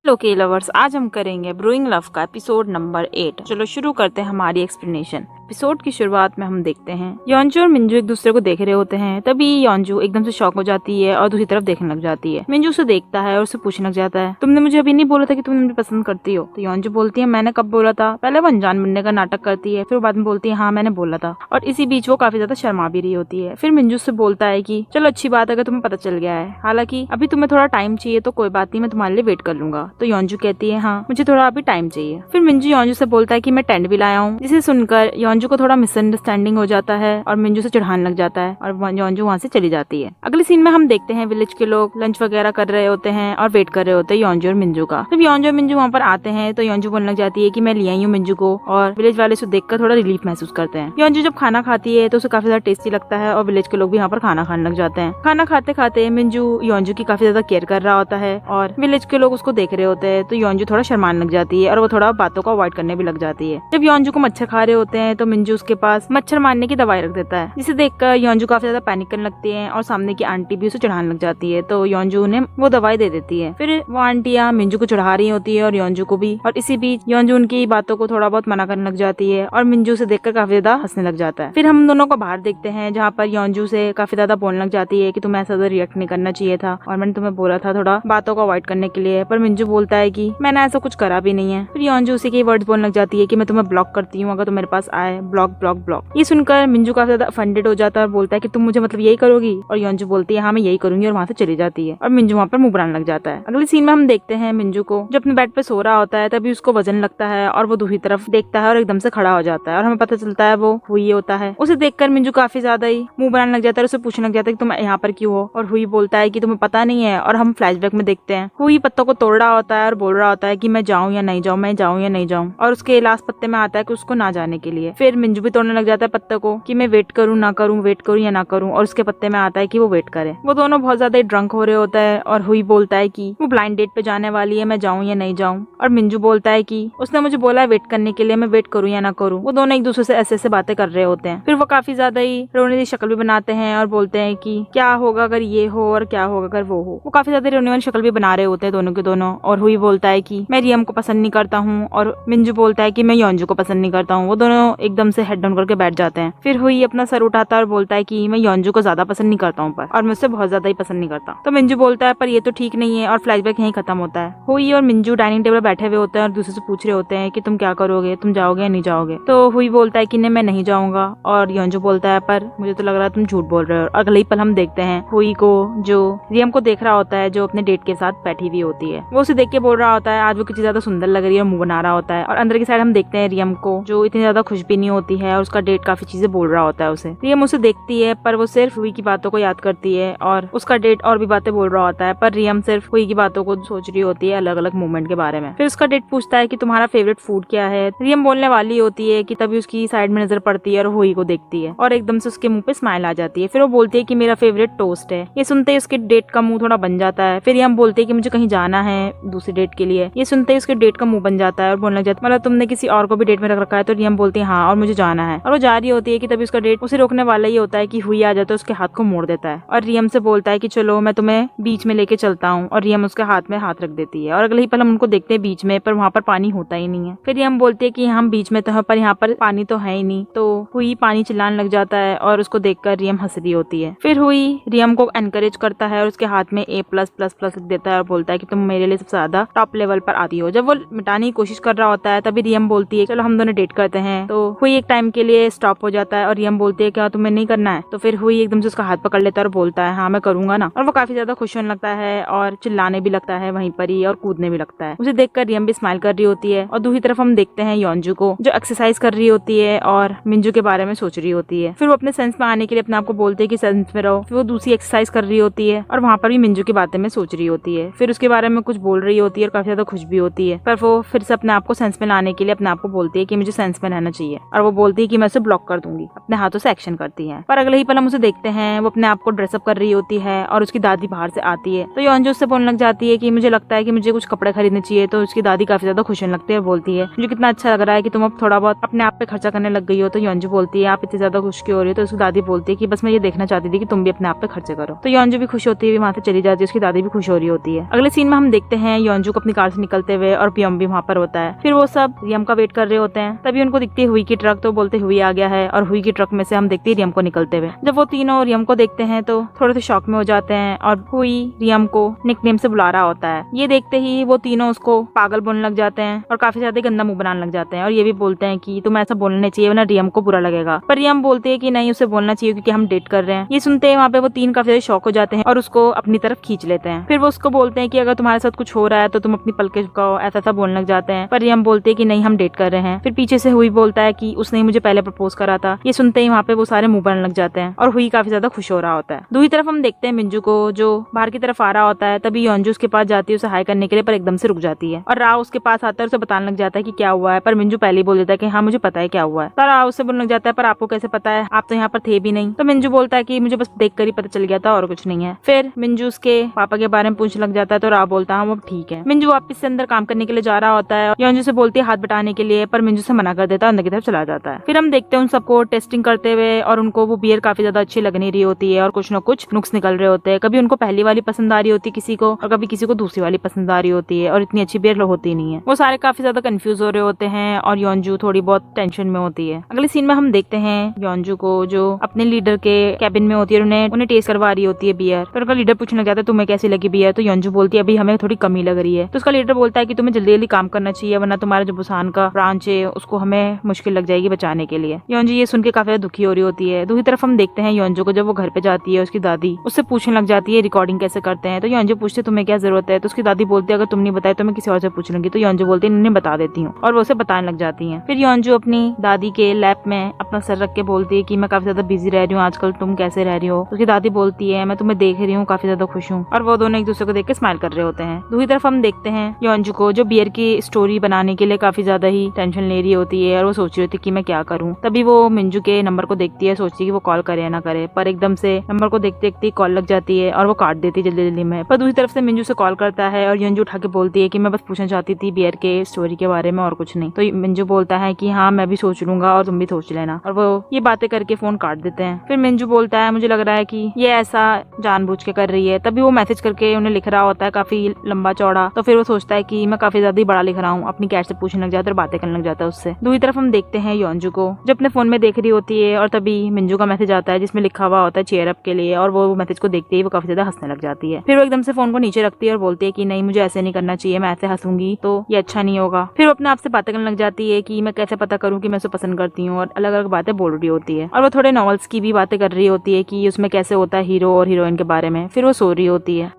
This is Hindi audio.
ओके लवर्स, आज हम करेंगे ब्रूइंग लव का एपिसोड नंबर 8। चलो शुरू करते हैं हमारी एक्सप्लेनेशन। एपिसोड की शुरुआत में हम देखते हैं योंजू और मिंजू एक दूसरे को देख रहे होते हैं। तभी योंजू एकदम से शॉक हो जाती है और दूसरी तरफ देखने लग जाती है। मिंजू उसे देखता है और उसे पूछने लग जाता है, तुमने मुझे अभी नहीं बोला था कि तुम मुझे पसंद करती हो? तो योंजू बोलती है, मैंने कब बोला था? पहले वो अनजान बनने का नाटक करती है, फिर बाद में बोलती है हाँ मैंने बोला था। और इसी बीच वो काफी ज्यादा शर्मा भी रही होती है। फिर मिंजू से बोलता है कि चलो अच्छी बात है अगर तुम्हें पता चल गया है, हालांकि अभी तुम्हें थोड़ा टाइम चाहिए तो कोई बात नहीं, मैं तुम्हारे लिए वेट कर लूंगा। तो योंजू कहती है हाँ मुझे थोड़ा अभी टाइम चाहिए। फिर मिंजू योंजू से बोलता है कि मैं टेंट भी लाया हूँ, जिसे सुनकर योंजू को थोड़ा मिसअंडरस्टैंडिंग हो जाता है और मिंजू से चिढ़ाने लग जाता है और योंजू वहाँ से चली जाती है। अगले सीन में हम देखते हैं विलेज के लोग लंच वगैरह कर रहे होते हैं और वेट कर रहे होते हैं योंजू और मिंजू का। जब योंजू और मिंजू वहाँ पर आते हैं तो योंजू बोलने लग जाती है कि मैं ले आई हूँ मिंजू को, और विलेज वाले उसे देखकर थोड़ा रिलीफ महसूस करते हैं। योंजू जब खाना खाती है तो उसे काफी ज्यादा टेस्टी लगता है और विलेज के लोग भी यहाँ पर खाना खाने लग जाते हैं। खाना खाते खाते मिंजू योंजू की काफी ज्यादा केयर कर रहा होता है और विलेज के लोग उसको देख रहे होते हैं। तो योंजू थोड़ा शर्माने लग जाती है और वो थोड़ा बातों को अवॉइड करने भी लग जाती है। जब योंजू को मच्छर खा रहे होते हैं तो मिंजू उसके पास मच्छर मारने की दवाई रख देता है, जिसे देखकर योंजू काफी ज्यादा पैनिक करने लगती है और सामने की आंटी भी उसे चढ़ाने लग जाती है। तो योंजू उन्हें वो दवाई दे देती है। फिर वो आंटियां मिंजू को चढ़ा रही होती है और योंजू को भी, और इसी बीच योंजू उनकी बातों को थोड़ा बहुत मना करने लग जाती है और मिंजू से देखकर काफी ज्यादा हंसने लग जाता है। फिर हम दोनों को बाहर देखते हैं जहाँ पर योंजू से काफी ज्यादा बोलने लग जाती है कि तुम्हें ऐसा रिएक्ट नहीं करना चाहिए था और मैंने तुम्हें बोला था थोड़ा बातों को अवॉइड करने के लिए, पर मिंजू बोलता है कि मैंने ऐसा कुछ करा भी नहीं है। फिर योंजू उसी के वर्ड्स बोलने लग जाती है कि मैं तुम्हें ब्लॉक करती हूँ अगर तुम मेरे पास आए, ब्लॉक ब्लॉक ब्लॉक। ये सुनकर मिंजू काफी ज्यादा ऑफेंडेड हो जाता है और बोलता है कि तुम मुझे मतलब यही करोगी? और योंजू बोलती है हाँ मैं यही करूंगी, और वहाँ से चली जाती है और मिंजू वहाँ पर मुंह बनाने लग जाता है। अगले सीन में हम देखते हैं मिंजू को जो अपने बेड पे सो रहा होता है, तभी उसको वजन लगता है और वो दूसरी तरफ देखता है और एकदम से खड़ा हो जाता है और हमें पता चलता है वो हुई होता है। उसे देखकर मिंजू काफी ज्यादा ही मुंह बनाने लग जाता है और उसे पूछने लग जाता है कि तुम यहाँ पर क्यों हो? और हुई बोलता है कि तुम्हें पता नहीं है। और हम फ्लैशबैक में देखते हैं हुई पत्तों को तोड़ रहा होता है और बोल रहा होता है कि मैं जाऊँ या नहीं जाऊँ, मैं जाऊँ या नहीं जाऊँ, और उसके लास्ट पत्ते में आता है कि उसको ना जाने के लिए। फिर मिंजू भी तोड़ने लग जाता है पत्ते को कि मैं वेट करूँ ना करूँ, वेट करूँ या ना करूँ, और उसके पत्ते में आता है कि वो वेट करे। वो दोनों बहुत ज्यादा ड्रंक हो रहे होता है और हुई बोलता है कि वो ब्लाइंड डेट पे जाने वाली है, मैं जाऊँ या नहीं जाऊँ, और मिंजू बोलता है कि उसने मुझे बोला है वेट करने के लिए, मैं वेट करूँ या ना करूँ। वो दोनों एक दूसरे से ऐसे ऐसे बातें कर रहे होते हैं। फिर वो काफी ज्यादा ही रोने की शक्ल भी बनाते हैं और बोलते हैं कि क्या होगा अगर ये हो और क्या होगा अगर वो हो। वो काफी ज्यादा रोने वाली शक्ल भी बना रहे होते हैं दोनों के दोनों। और हुई बोलता है कि मैं रियम को पसंद नहीं करता हूँ, और मिंजू बोलता है कि मैं योंजू को पसंद नहीं करता हूँ। वो दोनों एकदम से हेड डाउन करके बैठ जाते हैं। फिर हुई अपना सर उठाता है और बोलता है कि मैं योंजू को ज्यादा पसंद नहीं करता हूँ पर, और मुझसे बहुत ज्यादा ही पसंद नहीं करता। तो मिंजू बोलता है पर ये तो ठीक नहीं है, और फ्लैशबैक यहीं खत्म होता है। हुई और मिंजू डाइनिंग टेबल बैठे हुए होते हैं और दूसरे से पूछ रहे होते हैं कि तुम क्या करोगे, तुम जाओगे या नहीं जाओगे? तो हुई बोलता है कि नहीं मैं नहीं जाऊंगा, और योंजू बोलता है पर मुझे तो लग रहा है तुम झूठ बोल रहे हो। अगले ही पल हम देखते हैं हुई को जो रियम को देख रहा होता है जो अपने डेट के साथ बैठी हुई होती है। वो उसे देख के बोल रहा होता है आज वो कितनी ज्यादा सुंदर लग रही है और मुंह बना रहा होता है। और अंदर की साइड हम देखते हैं रियम को जो इतनी ज्यादा खुश भी नहीं होती है और उसका डेट काफी चीजें बोल रहा होता है उसे। रियम उसे देखती है पर वो सिर्फ हुई की बातों को याद करती है और उसका डेट और भी बातें बोल रहा होता है, पर रियम सिर्फ हुई की बातों को सोच रही होती है अलग अलग मोमेंट के बारे में। फिर उसका डेट पूछता है कि तुम्हारा फेवरेट फूड क्या है? रियम बोलने वाली होती है कि तभी उसकी साइड में नजर पड़ती है और हुई को देखती है और एकदम से उसके मुंह पे स्माइल आ जाती है। फिर वो बोलती है कि मेरा फेवरेट टोस्ट है। ये सुनते ही उसके डेट का मुंह थोड़ा बन जाता है। फिर रियम बोलती है कि मुझे कहीं जाना है दूसरी डेट के लिए। ये सुनते ही उसके डेट का मुंह बन जाता है और बोलने लग जाता है मतलब तुमने किसी और को भी डेट में रख रखा है? तो रियम बोलती है हाँ और मुझे जाना है। और वो जा रही होती है कि तभी उसका डेट उसे रोकने वाला ही होता है कि हुई आ जाता है, उसके हाथ को मोड़ देता है और रियम से बोलता है कि चलो मैं तुम्हें बीच में लेके चलता हूँ, और रियम उसके हाथ में हाथ रख देती है। और अगले ही पल हम उनको देखते हैं बीच में, पर वहाँ पर पानी होता ही नहीं है। फिर रियम बोलती है कि हम बीच में तो है पर यहाँ पर पानी तो है ही नहीं। तो हुई पानी चिल्लाने लग जाता है और उसको देखकर रियम हंस रही होती है। फिर हुई रियम को एनकरेज करता है और उसके हाथ में A+++ लिख देता है और बोलता है कि तुम मेरे लिए सबसे ज्यादा टॉप लेवल पर आती हो। जब वो मिटाने की कोशिश कर रहा होता है तभी रियम बोलती है चलो हम दोनों डेट करते हैं। तो हुई एक टाइम के लिए स्टॉप हो जाता है और रियम बोलती है क्या तुम्हें नहीं करना है? तो फिर हुई एकदम से उसका हाथ पकड़ लेता है और बोलता है हाँ मैं करूंगा ना। और वो काफी ज्यादा खुश होने लगता है और चिल्लाने भी लगता है वहीं पर ही और कूदने भी लगता है। उसे देखकर रियम भी स्माइल कर रही होती है। और दूसरी तरफ हम देखते हैं योंजू को जो एक्सरसाइज कर रही होती है और मिंजू के बारे में सोच रही होती है। फिर वो अपने सेंस में आने के लिए अपने आप को बोलते है कि सेंस में रहो। फिर वो दूसरी एक्सरसाइज कर रही होती है और वहाँ पर भी मिंजू की बातें में सोच रही होती है। फिर उसके बारे में कुछ बोल रही होती है और काफी ज्यादा खुश भी होती है, पर वो फिर से अपने आप को सेंस में लाने के लिए अपने आप को बोलती है कि मुझे सेंस में रहना चाहिए। और वो बोलती है कि मैं उसे ब्लॉक कर दूंगी। अपने हाथों से एक्शन करती है। पर अगले ही पल हम उसे देखते हैं वो अपने आप को ड्रेसअप कर रही होती है और उसकी दादी बाहर से आती है। तो योंजू उससे बोलने लग जाती है कि मुझे लगता है कि मुझे कुछ कपड़े खरीदने चाहिए। तो उसकी दादी काफी ज्यादा खुश होने लगती है, बोलती है मुझे कितना अच्छा लग रहा है कि तुम अब थोड़ा बहुत अपने आप पे खर्चा करने लग गई हो। तो योंजू बोलती है आप इतनी ज्यादा खुश क्यों हो रही हो। तो उसकी दादी बोलती है कि बस मैं ये देखना चाहती थी कि तुम भी अपने आप पे खर्चे करो। तो योंजू भी खुश होती है, वहां से चली जाती है। उसकी दादी भी खुश हो रही होती है। अगले सीन में हम देखते हैं योंजू को अपनी कार से निकलते हुए और पियम भी वहाँ पर होता है। फिर वो सब रियम का वेट कर रहे होते हैं। तभी उनको दिखती है हुई की ट्रक। तो बोलते हुई आ गया है और हुई की ट्रक में से हम देखते हैं रियम को निकलते हुए। जब वो तीनों रियम को देखते हैं तो थोड़े से शॉक में हो जाते हैं और हुई रियम को निकनेम से बुला रहा होता है। ये देखते ही वो तीनों उसको पागल बोलने लग जाते हैं और काफी ज्यादा गंदा मुंह बनाने लग जाते हैं और ये भी बोलते हैं कि तुम ऐसा बोलना चाहिए वरना रियम को बुरा लगेगा। पर रियम बोलते हैं कि नहीं उसे बोलना चाहिए क्योंकि हम डेट कर रहे हैं। ये सुनते हैं वहाँ पे वो तीन काफी ज्यादा शॉक हो जाते हैं और उसको अपनी तरफ खींच लेते हैं। फिर वो उसको बोलते हैं कि अगर तुम्हारे साथ कुछ हो रहा है तो तुम अपनी पलके झुकाओ, ऐसा बोलने लग जाते हैं। पर रियम बोलते हैं कि नहीं हम डेट कर रहे हैं। फिर पीछे से हुई बोलता है कि उसने मुझे पहले प्रपोज करा था। ये सुनते ही वहाँ पे वो सारे मुंह बनने लग जाते हैं और हुई काफी ज्यादा खुश हो रहा होता है। दूसरी तरफ हम देखते हैं मिंजू को जो बाहर की तरफ आ रहा होता है। तभी योंजू उसके पास जाती है उसे हाई करने के लिए, पर एकदम से रुक जाती है और राव उसके पास आता है, उसे बताने लग जाता है कि क्या हुआ है। पर मिंजू पहले ही बोल देता है कि हाँ मुझे पता है क्या हुआ है। तो राव उससे बोलने लग जाता है पर आपको कैसे पता है, आप तो यहाँ पर थे भी नहीं। तो मिंजू बोलता है कि मुझे बस देख कर ही पता चल गया था और कुछ नहीं है। फिर मिंजू उसके पापा के बारे में पूछने लग जाता है। तो राव बोलता है वो ठीक है। मिंजू वापस से अंदर काम करने के लिए जा रहा होता है। योंजू से बोलती है हाथ बटाने के लिए, पर मिंजू से मना कर देता है, अंदर की तरफ चला जाता है। फिर हम देखते हैं उन सबको टेस्टिंग करते हुए और उनको वो बियर काफी ज्यादा अच्छी लग नहीं रही होती है और कुछ न कुछ नुक्स निकल रहे होते हैं। कभी उनको पहली वाली पसंद आ रही होती है किसी को और कभी किसी को दूसरी वाली पसंद आ रही होती है और इतनी अच्छी बियर होती नहीं है। वो सारे काफी ज्यादा कंफ्यूज हो रहे होते हैं और योंजू थोड़ी बहुत टेंशन में होती है। अगले सीन में हम देखते हैं योंजू को जो अपने लीडर के कैबिन में होती है, उन्हें टेस्ट करवा रही होती है बियर। तो उनका लीडर पूछने लग जाता है तुम्हें कैसी लगी बियर। तो योंजू बोलती है अभी हमें थोड़ी कमी लग रही है। तो उसका लीडर बोलता है कि तुम्हें जल्दी जल्दी काम करना चाहिए वरना तुम्हारा जो बुसान का ब्रांच है उसको हमें मुश्किल लग जाएगी बचाने के लिए। योंजू ये सुन के काफी दुखी हो रही होती है। दूसरी तरफ हम देखते हैं योंजू को जब वो घर पे जाती है उसकी दादी उससे पूछने लग जाती है रिकॉर्डिंग कैसे करते हैं। तो योंजू पूछते तुम्हें क्या जरूरत है। तो उसकी दादी बोलती है अगर तुम नहीं बताए तो मैं किसी और से पूछ लूंगी। तो योंजू बोलती है इन्हें बता देती हूँ और वो उसे बताने लग जाती है। फिर योंजू अपनी दादी के लैप में अपना सर रख के बोलती है कि मैं काफी ज्यादा बिजी रह रही हूँ आजकल, तुम कैसे रह रही हो। उसकी दादी बोलती है मैं तुम्हें देख रही हूँ, काफी ज्यादा खुश हूँ। और वो दोनों एक दूसरे को देख के स्माइल कर रहे होते हैं। दूसरी तरफ हम देखते हैं योंजू को जो बियर की स्टोरी बनाने के लिए काफी ज्यादा ही टेंशन ले रही होती है और वो सोच रही होती है कि मैं क्या करूँ। तभी वो मिंजू के नंबर को देखती है, सोचती है कि वो कॉल करे या ना करे, पर एकदम से नंबर को देखते देखते कॉल लग जाती है और वो काट देती है जल्दी जल्दी में। पर दूसरी तरफ से मिंजू से कॉल करता है और योंजू उठा के बोलती है कि मैं बस पूछना चाहती थी बियर के स्टोरी के बारे में और कुछ नहीं। तो मिंजू बोलता है कि हाँ मैं भी सोच लूंगा और तुम भी सोच लेना, और वो ये बातें करके फोन काट देते हैं। फिर मिंजू बोलता है मुझे लग रहा है कि ये ऐसा जानबूझ के कर रही है। तभी वो मैसेज करके उन्हें लिख रहा होता है काफी लंबा चौड़ा। तो फिर वो सोचता है कि मैं काफी ज्यादा बड़ा लिख रहा हूँ, अपनी कैट से पूछने लग जाता है और बातें करने लग जाता है उससे। दूसरी तरफ हम देखते हैं योंजू को जो अपने फोन में देख रही होती है और तभी मिंजू का मैसेज आता है जिसमें लिखा हुआ होता है चेयर अप के लिए, और वो मैसेज को देखते ही वो काफी ज्यादा हंसने लग जाती है। फिर वो एकदम से फोन को नीचे रखती है और बोलती है कि नहीं मुझे ऐसे नहीं करना चाहिए, मैं ऐसे हंसूंगी तो ये अच्छा नहीं होगा। फिर वो अपने आप से बातें करने लग जाती है कि मैं कैसे पता करूँ कि मैं उसे पसंद करती हूँ, और अलग अलग बातें बोल रही होती है। और वो थोड़े नॉवेल्स की भी बातें कर रही होती है कि उसमें कैसे होता है हीरो और हीरोइन के बारे में। फिर वो सो रही होती है।